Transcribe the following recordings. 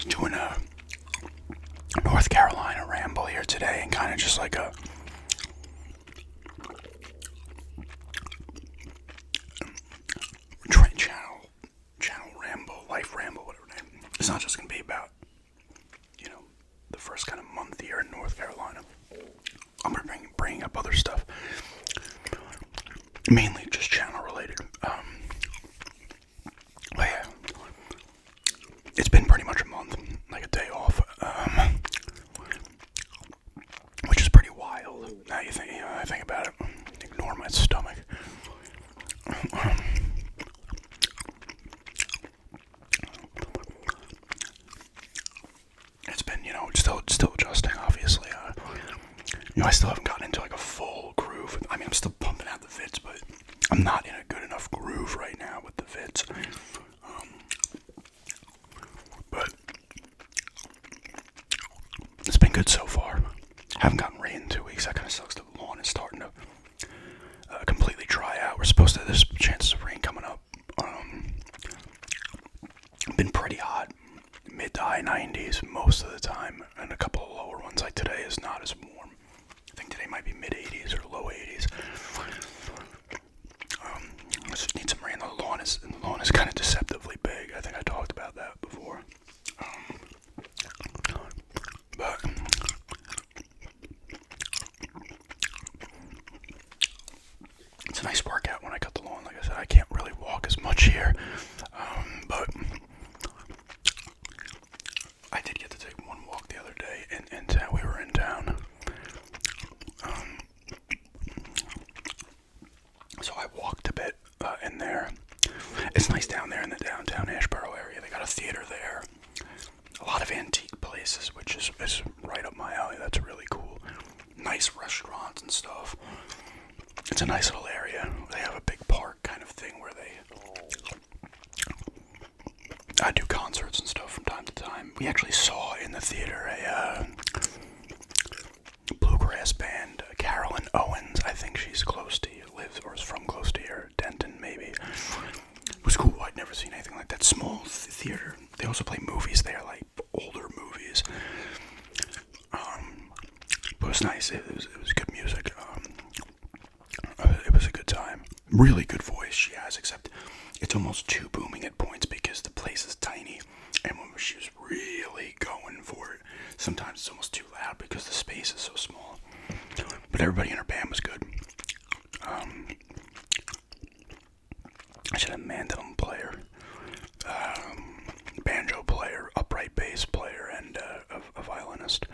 was doing a North Carolina ramble here today, and kind of just like a trend channel ramble, life ramble, whatever name. It's not just gonna be about, the first kind of month here in North Carolina. I'm gonna bring up other stuff, mainly just channel related. But yeah, it's been pretty much a month, like a day off, which is pretty wild. Now I think about it. Ignore my stomach. It's been, still adjusting, obviously. I still haven't gotten into like a full groove. I mean, I'm still pumping out the vids, but I'm not in a good enough groove right now with the vids. But it's been good so far. Haven't gotten rain in 2 weeks. That kind of sucks. The lawn is starting to completely dry out. There's chances of rain coming up. Been pretty hot, mid to high 90s most of the time, and a couple of lower ones. Like today is not as warm. I think today might be mid 80s or low 80s. I just need some rain. The lawn is kind of deceptively big. I think I talked about that before. But it's a nice workout when I cut the lawn. Like I said, I can't really walk as much here, but I did get to take one walk the other day in town. We were in town. So I walked a bit in there. It's nice down there in the downtown Asheboro area. They got a theater there. A lot of antique places, which is right up my alley. That's really cool. Nice restaurants and stuff. It's a nice little area. They have a big park kind of thing where I do concerts and stuff from time to time. We actually saw in the theater a bluegrass band, Carolyn Owens. I think she's close to you, lives or is from close to here, Denton maybe. It was cool. I'd never seen anything like that. Small theater. They also play movies there, like older movies. But it was nice. It was good music. It was a good time. Really good voice she has, except it's almost too booming at points because the place is tiny, and when she was really going for it, sometimes it's almost too loud because the space is so small. But everybody in her band was good. I should have a mandolin player, banjo player, upright bass player, and a violinist,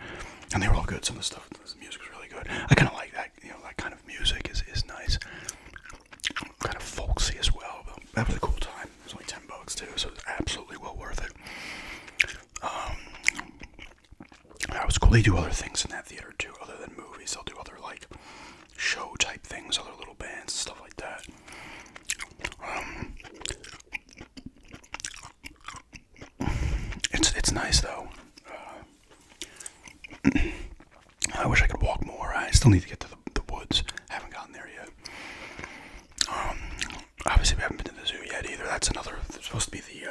and they were all good. Some of the music was really good. I kind of like that. That kind of music is nice. Kind of folksy as well. But that was a cool time. It was only $10 too, so it was absolutely well worth it. That was cool. They do other things in that theater too, other than movies. They'll do other like show type things, other little bands, stuff like that. It's nice though. I wish I could walk more. I still need to get to the woods. I haven't gotten there yet. Obviously we haven't been to the zoo yet either. It's supposed to be the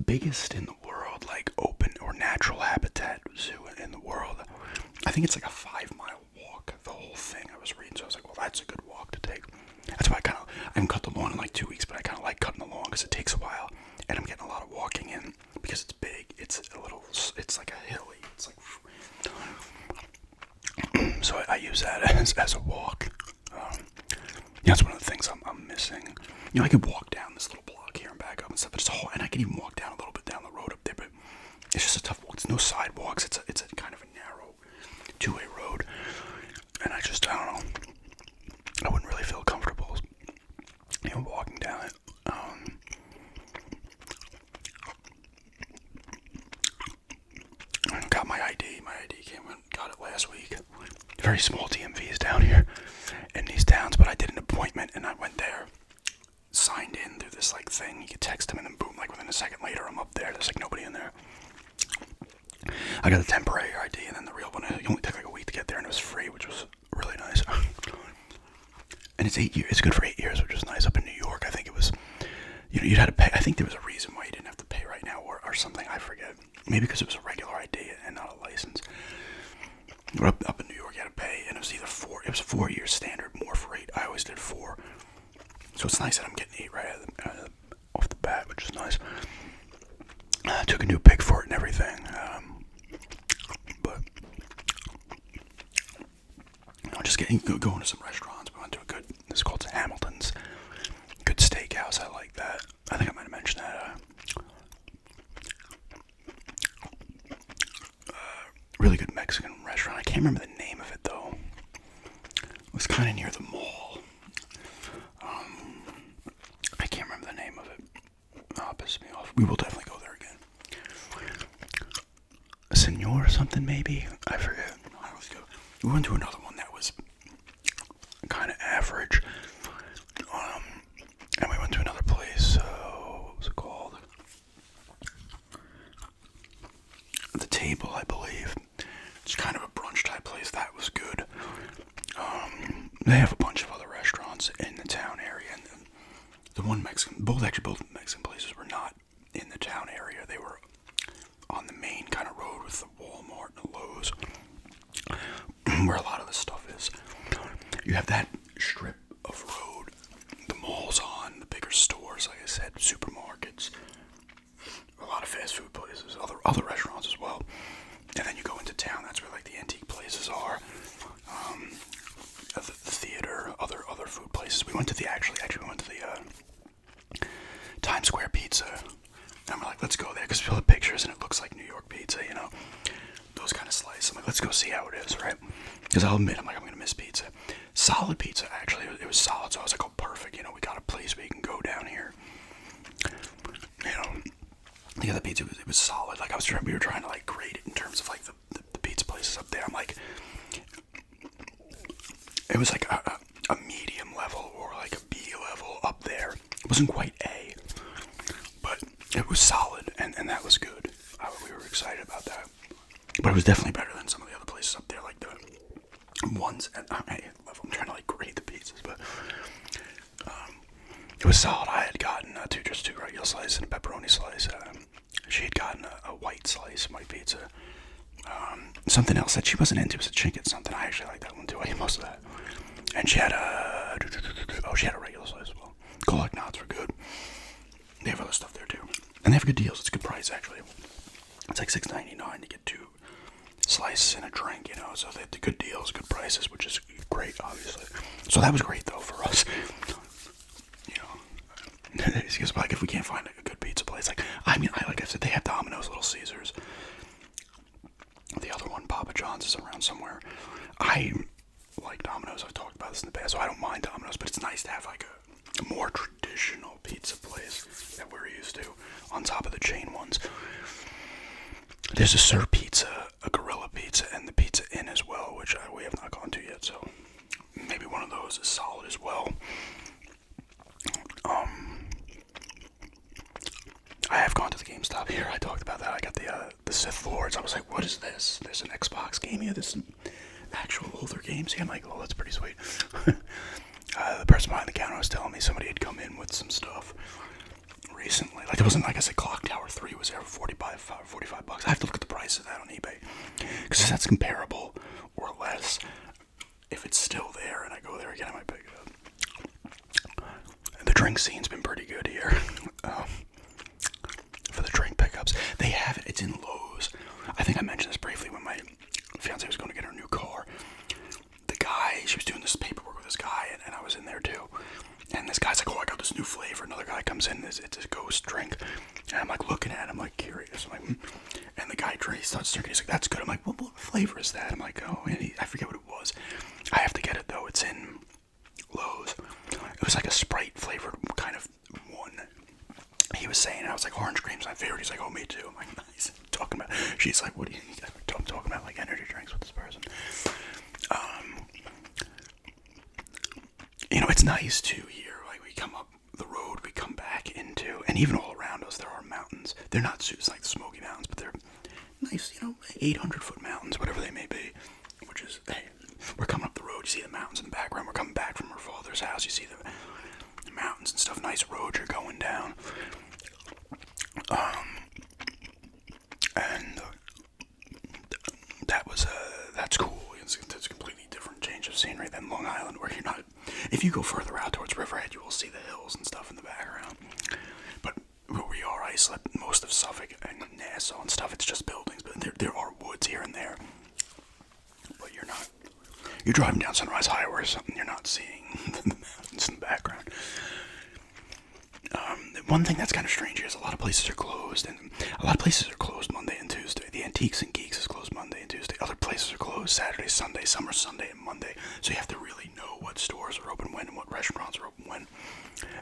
biggest in the world, like open or natural habitat zoo in the world. I think it's like a 5-mile walk, the whole thing. I was reading, so I was like, well, that's a good walk to take. That's why I haven't cut the lawn in like 2 weeks, but I kind of like cutting the lawn because it takes a while, and I'm getting a lot of walking in because it's big. It's like a hilly. It's like so I use that as a walk. That's one of the things I'm missing. I could walk down this little block here and back up and stuff, but it's hard, and I can even walk down a little bit down the road up there, but it's just a tough walk. It's no sidewalks. It's a kind of a narrow two-way road, and I don't know. I wouldn't really feel comfortable, walking down it. I got my ID. My ID got it last week. Very small DMVs down here in these towns, but I did an appointment and I went there, signed in through this like thing. You could text them and then boom, like within a second later I'm up there. There's like nobody in there. I got a temporary ID and then the real one. It only took like a week to get there and it was free, which was really nice. And it's 8 years. It's good for 8 years, which was nice. Up in New York, I think it was, you'd have to pay. I think there was a reason why you didn't have to pay right now or something. I forget. Maybe because it was a regular ID and not a license. But up in New York, you had to pay, and it was either 4. It was a 4-year standard morph rate. I always did 4. So it's nice that I'm getting 8 right off the bat, which is nice. I took a new pick for it and everything. But just going to some restaurants. We went to a good. It's called Hamilton's. Good steakhouse. I like that. I think I might have mentioned that. Really good Mexican restaurant. I can't remember the name of it though. It was kind of near the mall. I can't remember the name of it. Oh, it pisses me off. We will definitely go there again. Senor or something maybe? I forget. I always go. We went to another one that was kind of average. And we went to another place. What was it called? The Table, I believe. It's kind of a brunch type place. That was good. They have a bunch of other restaurants in the town area, and the one Mexican, both Mexican places were not in the town area. They were on the main kind of road with the Walmart and the Lowe's, where a lot of the stuff is. You have that strip of road, the malls on, the bigger stores, like I said, supermarkets, a lot of fast food places, other restaurants as well. And then you go into town. That's where like the antique places are, the theater, other food places. We went to the Times Square Pizza, and we're like, let's go there because we saw the pictures and it looks like New York pizza, you know, those kind of slices. I'm like, let's go see how it is, right? Because I'll admit, I'm gonna miss pizza. Solid pizza, actually. It was solid, so I was like, oh, perfect. You know, we got a place where you can go down here. You know, the other pizza it was solid. Like we were trying to like grade it in terms of like the pizza places up there. I'm like, it was like a medium level or like a B level up there. It wasn't quite A, but it was solid, and that was good. We were excited about that. But it was definitely better than some of the other places up there, like the ones at A level. I'm trying to like grade the pizzas, but it was solid. I had gotten just two regular slices and a pepperoni slice. She had gotten a white slice, white pizza. Something else that she wasn't into was a chicken something. I actually like that one too. I ate most of that. And she had a regular slice as well. Colic knots were good. They have other stuff there too, and they have good deals. It's a good price actually. It's like $6.99 to get 2 slices and a drink, you know. So they have the good deals, good prices, which is great, obviously. So that was great though for us. You know, because like if we can't find a good pizza place, like like I said, they have Domino's, Little Caesars. The other one, Papa John's, is around somewhere. I like Domino's. I've talked about this in the past, so I don't mind Domino's, but it's nice to have like a more traditional pizza place that we're used to on top of the chain ones. There's a Sir Pizza, a Gorilla Pizza, and the Pizza Inn as well, which we have not gone to yet, so maybe one of those is solid as well. I have gone to the GameStop here. I talked about that. I got the Sith Lords. I was like, what is this? There's an Xbox game here. There's some actual older games here. I'm like, oh, that's pretty sweet. The person behind the counter was telling me somebody had come in with some stuff recently. Like, it wasn't, like I said, Clock Tower 3 was there for $45. I have to look at the price of that on eBay, because if that's comparable or less, if it's still there and I go there again, I might pick it up. And the drink scene's been pretty good here. For the drink pickups, they have it. It's in Lowe's. I think I mentioned this briefly when my fiance was going to get her new car. The guy, she was doing this paperwork with this guy, and I was in there too. And this guy's like, oh, I got this new flavor. Another guy comes in, it's a ghost drink. And I'm like looking at him, like curious. I'm like, and the guy starts drinking. He's like, that's good. I'm like, what flavor is that? I'm like, oh, and I forget what it was. I have to get it though. It's in Lowe's. It was like a Sprite flavored kind of one. He was saying, I was like, orange cream's my favorite. He's like, oh, me too. I'm like, nice. Talking about, she's like, what do you think? I'm talking about like energy drinks with this person. You know, it's nice too here. Like, we come up the road, we come back into, and even all around us, there are mountains. They're not like the Smoky Mountains, but they're nice, you know, 800-foot mountains, whatever they may be. Which is, hey, we're coming up the road, you see the mountains in the background. We're coming back from her father's house, you see the mountains and stuff. Nice road you're going down. if you go further out towards Riverhead, you will see the hills and stuff in the background. But where we are, I slept most of Suffolk and Nassau and stuff. It's just buildings, but there are woods here and there. But you're driving down Sunrise Highway or something, you're not seeing the mountains in the background. One thing that's kind of strange here is a lot of places are closed, and a lot of places are closed Monday and Tuesday. The Antiques and Geeks is closed Monday and Tuesday. Other places are closed Saturday, Sunday, some are Sunday and Monday. So you have to really know what stores are open when and what restaurants are open when.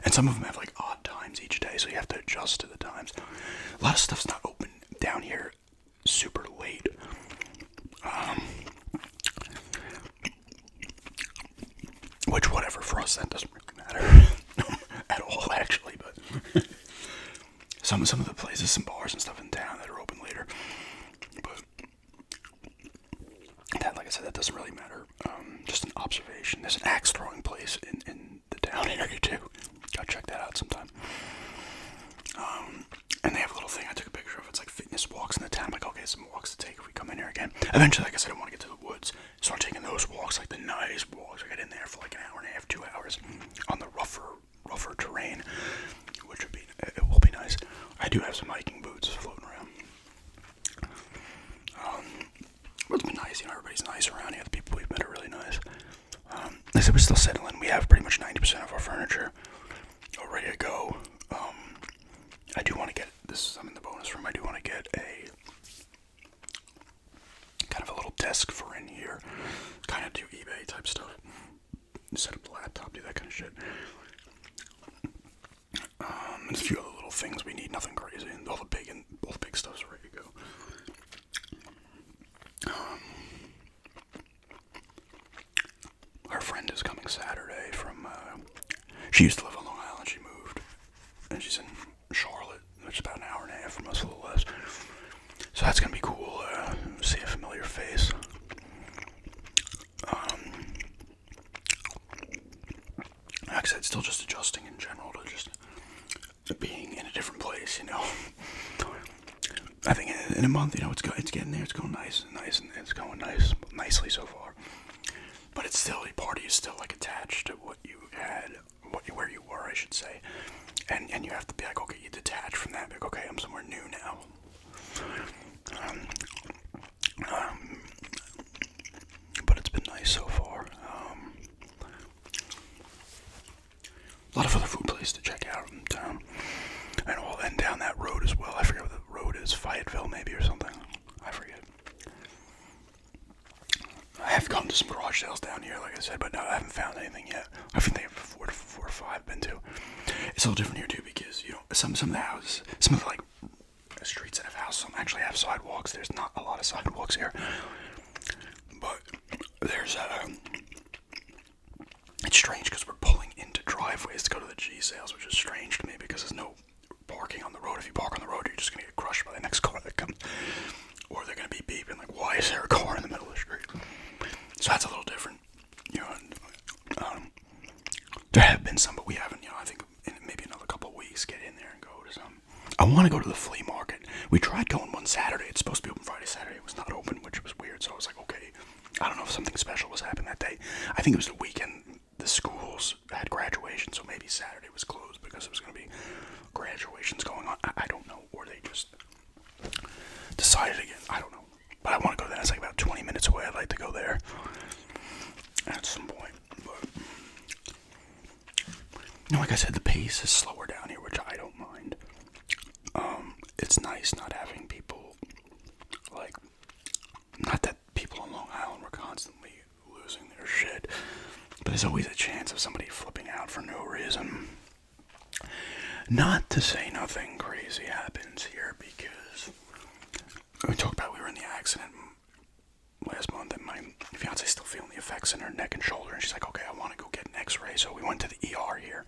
And some of them have like odd times each day, so you have to adjust to the times. A lot of stuff's not open down here super late. Which, whatever, for us that doesn't really matter at all, actually. But some of the places, some bars and stuff in town that are open later. But that, like I said, that doesn't really matter. Just an observation. There's an axe throwing place in the town area too. Gotta check that out sometime. And they have a little thing I took a picture of. It's like fitness walks in the town. I'm like, okay, some walks to take if we come in here again. Eventually, like I said, I want to get to the woods. Start taking those walks, like the nice walks. I get in there for like an hour and a half, 2 hours on the rougher terrain, which it will be nice. I do have some hiking boots floating around. But it's been nice, everybody's nice around here. The people we've met are really nice. Like I said, we're still settling. We have pretty much 90% of our furniture all ready to go. I do want to get this. I'm in the bonus room. I do want to get a kind of a little desk for in here. Kind of do eBay type stuff. Set up the laptop, do that kind of shit. And a few other little things we need. Nothing crazy. And all the big stuff's ready to go. Our friend is coming Saturday from. She used to live on Long Island. She moved, and she's in Charlotte, which is about an hour and a half from us, a little less. So that's gonna be cool. See a familiar face. Like I said, still just adjusting in general to just being in a different place. I think in a month, it's getting there. It's going nice, and it's going nicely so far. But it's still part of you still like attached to what you had, where you were, I should say. And you have to be like, okay, you detach from that. Like, okay, I'm somewhere new now. But it's been nice so far. A lot of other food places to check out in town. And down that road as well. I forget what the road is. Fayetteville maybe or something. I forget. I have gone to some garage sales down here, like I said, but no, I haven't found anything yet. I think they have four or five I've been to. It's a little different here too because some of the houses, some of the like streets that have houses, some actually have sidewalks. There's not a lot of sidewalks here, but there's it's strange because we're pulling into driveways to go to the G sales, which is strange to me because there's no parking on the road. If you park on the road, you're just gonna get crushed by the next car that comes, or they're gonna be beeping like, "Why is there a car in the middle of the street?" So that's a little different, And, there have been some, but we haven't. I think in maybe another couple of weeks, get in there and go to some. I want to go to the flea market. We tried going one Saturday. It's supposed to be open Friday, Saturday. It was not open, which was weird. So I was like, okay, I don't know if something special was happening that day. I think it was the weekend. The schools had graduation, so maybe Saturday was closed because it was going to be graduations going on. I don't know, or they just decided again. I don't know, but I want to go there. It's like about 20 minutes away. I'd like to go there at some point. But like I said, the pace is slower down here, which I don't mind. It's nice not having people like. Not that people on Long Island were constantly losing their shit. But there's always a chance of somebody flipping out for no reason. Not to say nothing crazy happens here because we talked about we were in the accident last month and my fiance's still feeling the effects in her neck and shoulder and she's like, okay, I want to go get an x-ray. So we went to the ER here.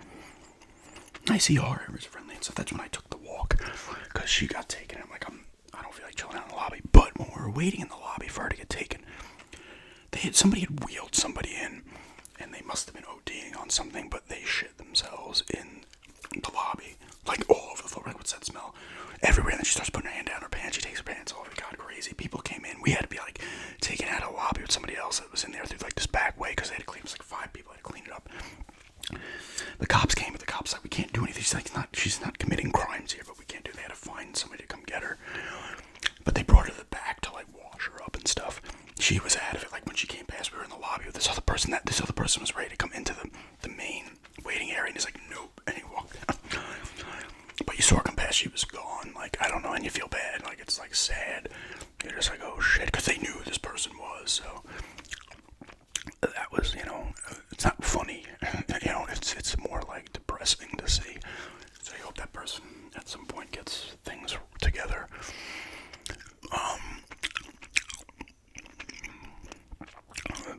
Nice ER, it was friendly and stuff. That's when I took the walk because she got taken. I'm like, I don't feel like chilling out in the lobby. But when we were waiting in the lobby for her to get taken, somebody had wheeled somebody in. And they must have been ODing on something, but they shit themselves in the lobby. Like, all over the floor. Like, what's that smell? Everywhere. And then she starts putting her hand down her pants. She takes her pants off. It got crazy. People came in. We had to be, like, taken out of the lobby with somebody else that was in there through, like, this back way. Because they had to clean. It was, like, 5 people had to clean it up. committing crimes here, but we can't do that. They had to find somebody to come get her. But they brought her to the back to like wash her up and stuff. She was out of it. Like when she came past, we were in the lobby with this other person. This other person was ready to come into the main waiting area, and he's like, nope, and he walked out. But you saw her come past, she was gone. Like, I don't know, and you feel bad. Like, it's like sad. You're just like, oh shit, because they knew who this person was. So that was, it's not funny. It's more like depressing to see. So you hope that person at some point gets things together.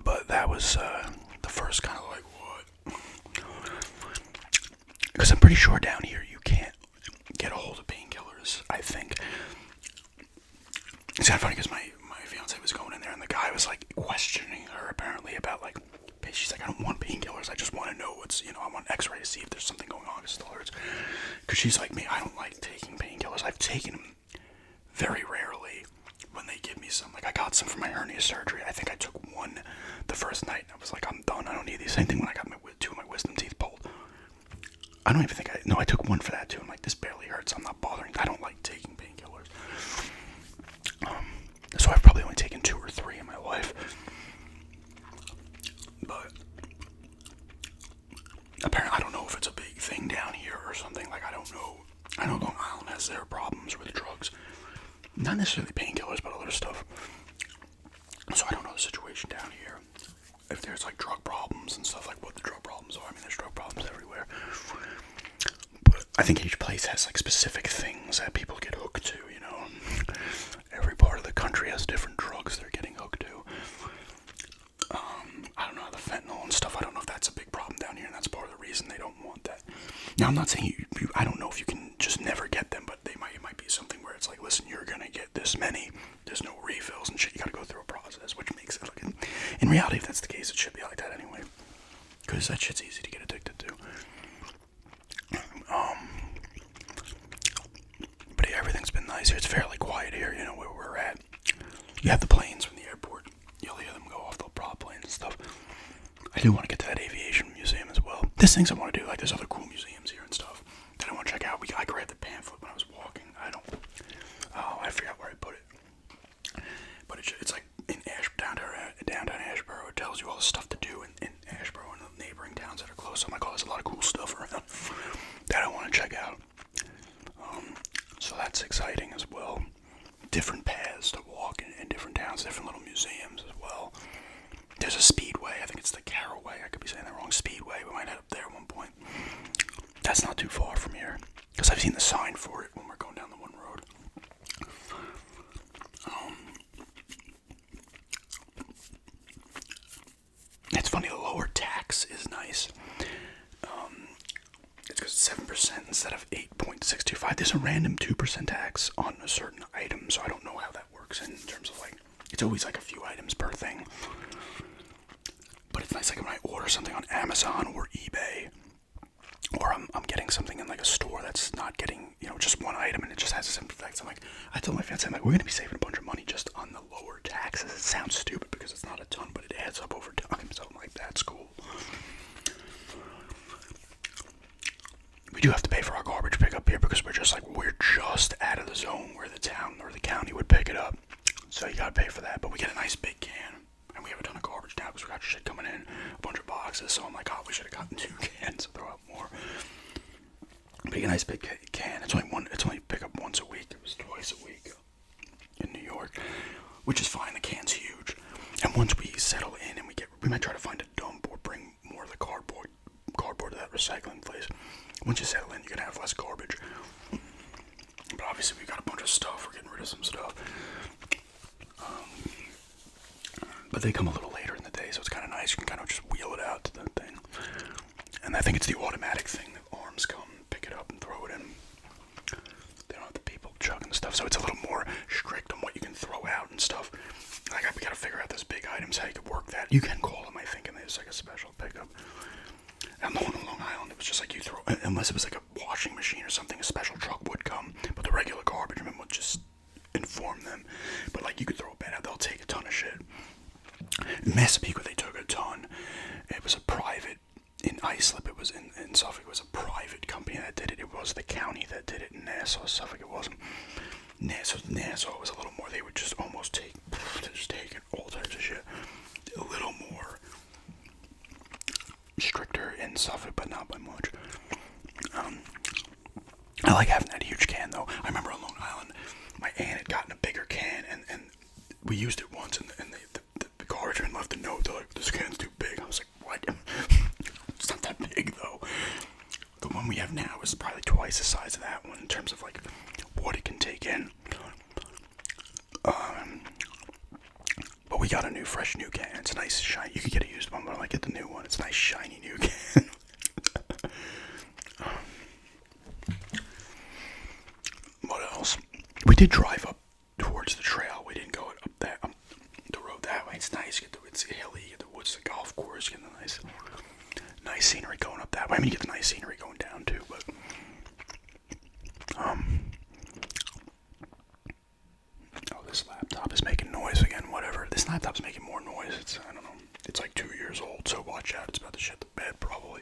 But that was the first kind of like, what? Because I'm pretty sure down here you can't get a hold of painkillers, I think. It's kind of funny because my fiance was going in there and the guy was like questioning her apparently about like, she's like, I don't want painkillers, I just want to know what's, I want x-ray to see if there's something going on, it still hurts. Because she's like me, I don't like taking painkillers. I've taken them very rarely when they give me some. Like I got some for my hernia surgery. I think I took one the first night and I was like, I'm done, I don't need these. Same thing when I got two of my wisdom teeth pulled. I don't even think I took one for that too. I'm like, this barely hurts, I'm not bothering. I don't like taking painkillers. So I've probably only taken 2 or 3 in my life. But apparently, I don't know if it's a big thing down here or something. Like, I don't know. I know Long Island has their problems with drugs. Not necessarily painkillers, but other stuff. So I don't know the situation down here. If there's like drug problems and stuff, like what the drug problems are. I mean, there's drug problems everywhere. But I think each place has like specific things that people get hooked to, Every part of the country has different drugs they're getting hooked to. I don't know, the fentanyl and stuff. I don't know if that's a big problem down here, and that's part of the reason they don't want that. Now, I'm not saying I don't know if you can just never get them, but it might be something where it's like, listen, you're gonna get this many. There's no refills and shit. You gotta go through a process, which makes it like, in reality, if that's the case, it should be like that anyway, because that shit's easy to get addicted to. But yeah, everything's been nice here. It's fairly quiet here, where we're at. You have the planes from the airport. You'll hear them go off, the prop planes and stuff. I do want to get to that aviation museum as well. There's things I want to do, like there's other cool museums here and stuff that I want to check out. I grabbed the pamphlet when I was walking. I forgot where I put it. But it's like in downtown Ashboro. It tells you all the stuff to do in Ashboro and the neighboring towns that are close. I'm like, oh, there's a lot of cool stuff around that I want to check out. So that's exciting as well. Different paths to walk in different towns, different little museums as well. There's a speedway. I think it's the Caraway. I could be saying that wrong. Speedway. We might head up there at one point. That's not too far from here, because I've seen the sign for it when we're going down the one road. It's funny, the lower tax is nice. It's because it's 7% instead of 8.625. There's a random 2% tax on a certain item, so I don't know how that works in terms of like, it's always like a few items per thing. But it's nice, like when I order something on Amazon or eBay, or I'm getting something in like a store that's not getting, just one item and it just has a simple tax. I told my fiance, I'm like, we're going to be saving a bunch of money just on the lower taxes. It sounds stupid because it's not a ton, but it adds up over time, so I'm like, that's cool. We do have to pay for our garbage pickup here because we're just out of the zone where the town or the county would pick it up. So you gotta pay for that, but we get a nice big can. And we have a ton of garbage now because we got shit coming in, a bunch of boxes. So I'm like, oh, we should have gotten 2 cans to throw out more. But you get a nice big can. It's only pick up once a week. It was twice a week in New York, which is fine. The can's huge. And once we settle in and we might try to find a dump or bring more of the cardboard to that recycling place. Once you settle in, you're gonna have less garbage. But obviously we've got a bunch of stuff. We're getting rid of some stuff. But they come a little later in the day, so it's kind of nice. You can kind of just wheel it out to the thing. And I think it's the automatic thing. The arms come, pick it up, and throw it in. They don't have the people chugging the stuff, so it's a little more strict on what you can throw out and stuff. We gotta figure out those big items, how you could work that. You can call them, I think, and there's like a special pickup. And the one on Long Island, it was just like you throw, unless it was like a washing machine or something, a special truck would come, but the regular garbage men would just inform them. But like you could throw a bed out, they'll take a ton of shit. In Massapequa, they took a ton. It was a private, in Islip, it was in Suffolk, it was a private company that did it. It was the county that did did it in Nassau. Stuff like it wasn't. Nassau was a little more. They would just almost take it, all types of shit. A little more stricter in Suffolk, but not by much. I like having that huge can though. I remember on Long Island, my aunt had gotten a bigger can, and we used it once, and the garbage man left a note. They're like, "This can's too big." I was like, "What?" It's not that big though. The one we have now is probably twice the size of that one in terms of like what it can take in. But we got a fresh new can. It's a nice shiny. You can get a used one, but I might get the new one. It's a nice shiny new can. What else? We did drive up towards the trail. We didn't go up that the road that way. It's nice. It's hilly. You get the woods, the golf course. You get the nice scenery going up that way. I mean, you get the nice scenery going down too. But oh, this laptop is making noise again. Whatever. This laptop's making more noise. I don't know. It's like 2 years old, so watch out. It's about to shit the bed probably.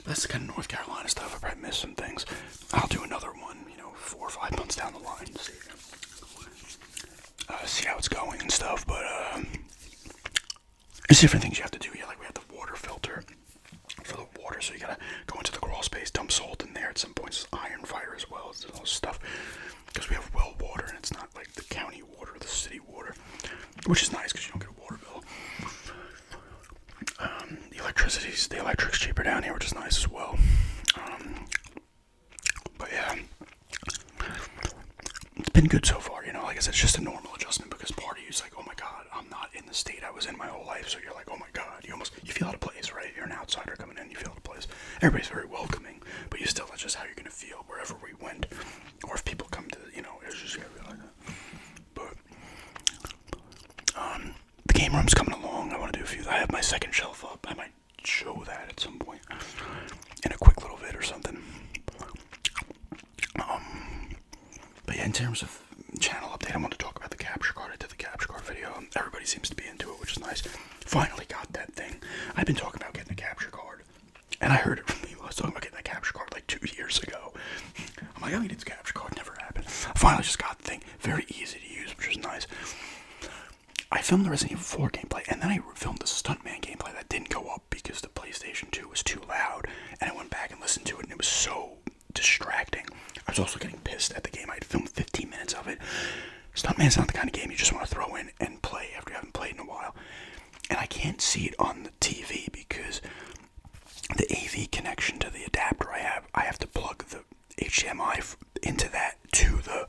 That's the kind of North Carolina stuff. I probably missed some things. I'll do another one, 4 or 5 months down the line. See how it's going and stuff. But there's different things you have to do. Yeah, like we have the water filter for the water, so you gotta go into the crawl space, dump salt in there. At some points, it's iron fire as well. It's all this stuff because we have well water, and it's not like the county water or the city water, which is nice because you don't get a water bill. The electric's cheaper down here, which is nice as well. But yeah, it's been good so far, like I said, it's just a normal adjustment because part of you is like, oh my god, I'm not in the state I was in my whole life, so you're like, oh my god, you feel out of place, right? You're an outsider coming in, you feel out of place. Everybody's very welcoming, but you still, that's just how you're gonna feel wherever we went, or if people come to, it's just gonna be like that. But the game room's coming along. I want to do a few. I have my second shelf up. I might show that at some point in a quick little vid or something. But yeah, in terms of channel update, I want to talk about the capture card. I did the capture card video. Everybody seems to be into it, which is nice. Finally got that thing. I've been talking about getting a capture card, and I heard it from people. I was talking about getting a capture card like 2 years ago. I'm like, I need a capture card. Never happened. I finally just got the thing. Very easy to use, which is nice. I filmed the Resident Evil 4 gameplay, and then I filmed the Stuntman gameplay that didn't go up because the PlayStation 2 was too loud, and I went back and listened to it, and it was so distracting. I was also getting pissed at the game. I had filmed 15 minutes of it. Stuntman's not the kind of game you just want to throw in and play after you haven't played in a while. And I can't see it on the TV because the AV connection to the adapter I have to plug the HDMI into that to the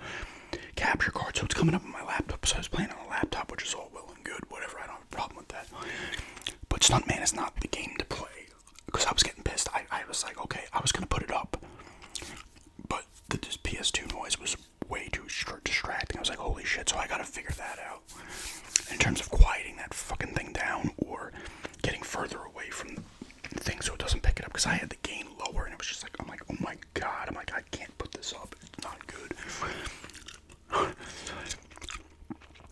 capture card, so it's coming up on my laptop. So I was playing on a laptop, which is all well and good, whatever, I don't have a problem with that. But Stuntman is not the game to play because I was getting pissed. I was like, okay, I was gonna put it up, but the PS2 noise was way too distracting. I was like, holy shit, so I gotta figure that out in terms of quieting that fucking thing down or getting further away from the thing so it doesn't pick it up, because I had the gain lower and it was just like, I'm like, oh my god, I can't put this up, it's not good.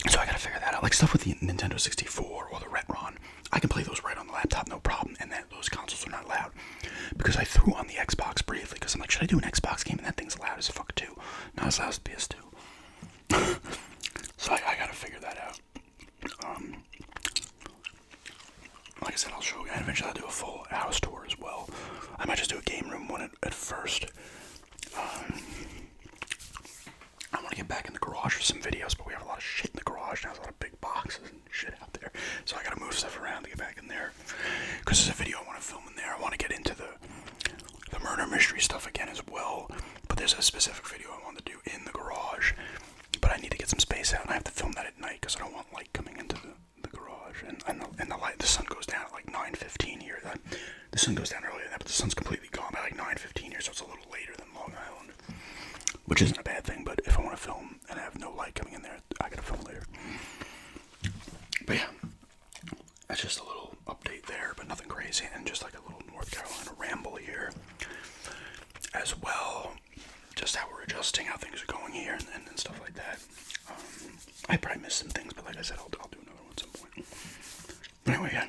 So I gotta figure that out. Like stuff with the Nintendo 64 or the Retron, I can play those right on the laptop, no problem, and those consoles are not loud. Because I threw on the Xbox briefly, because I'm like, should I do an Xbox game? And that thing's loud as fuck too. Not as loud as the PS2. So I gotta figure that out. Like I said, I'll show you, and eventually I'll do a full house tour as well. I might just do a game room one at first. I want to get back in the garage for some videos, but we have a lot of shit in the garage now. There's a lot of big boxes and shit out there. So I gotta move stuff around to get back in there. Because there's a video I want to film in there. I want to get into the murder mystery stuff again as well. But there's a specific video I want to do in the garage. But I need to get some space out, and I have to film that at night because I don't want light coming into the garage. And the light, the sun goes down at like 9:15 here. The sun goes down earlier than that, but the sun's completely gone by like 9:15 here, so it's a little later than Long Island. Which isn't a bad thing, but if I want to film and I have no light coming in there, I gotta film later. But yeah, that's just a little update there, but nothing crazy, and just like a little North Carolina ramble here as well. Just how we're adjusting, how things are going here, and stuff like that. I probably missed some things, but like I said, I'll do another one at some point. But anyway, yeah.